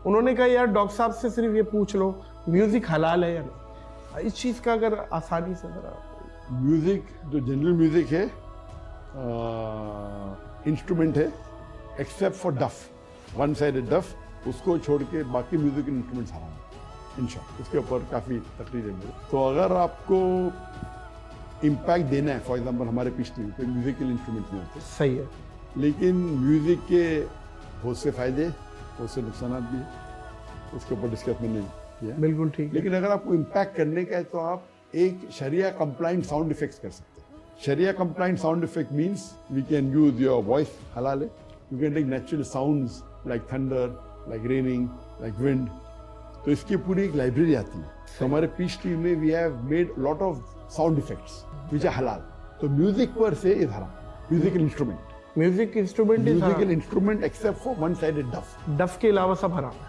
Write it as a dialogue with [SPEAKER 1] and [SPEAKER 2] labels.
[SPEAKER 1] उन्होंने कहा यार डॉक्टर साहब से सिर्फ ये पूछ लो म्यूजिक हलाल है या नहीं। इस चीज का अगर आसानी से जरा।
[SPEAKER 2] म्यूजिक जो जनरल म्यूजिक है इंस्ट्रूमेंट है एक्सेप्ट फॉर डफ, वन साइडेड डफ, उसको छोड़ के बाकी म्यूजिकल इंस्ट्रूमेंट्स हराम है इंशाल्लाह। उसके ऊपर काफ़ी तकलीफ है मेरे। तो अगर आपको इम्पैक्ट देना है, फॉर एग्जांपल हमारे पिछले पे म्यूजिकल इंस्ट्रूमेंट्स नहीं होते,
[SPEAKER 1] सही है,
[SPEAKER 2] लेकिन म्यूजिक के बहुत से फायदे बहुत से नुकसान भी है, उसके ऊपर डिस्कस मैंने किया।
[SPEAKER 1] बिल्कुल ठीक।
[SPEAKER 2] लेकिन अगर आपको इम्पैक्ट करने का है तो आप एक शरिया कंप्लाइंट साउंड इफेक्ट्स कर सकते हैं। शरिया compliant sound effect means we can use your voice, हलाल है, you can take natural sounds like thunder, like raining, like wind. तो इसकी पूरी एक लाइब्रेरी आती है। तो हमारे PhD में we have made lot of sound effects which are हलाल। तो म्यूजिक पर से इज हराम, musical instrument,
[SPEAKER 1] music instrument
[SPEAKER 2] musical instrument except for one sided डफ,
[SPEAKER 1] डफ के अलावा सब हराम है।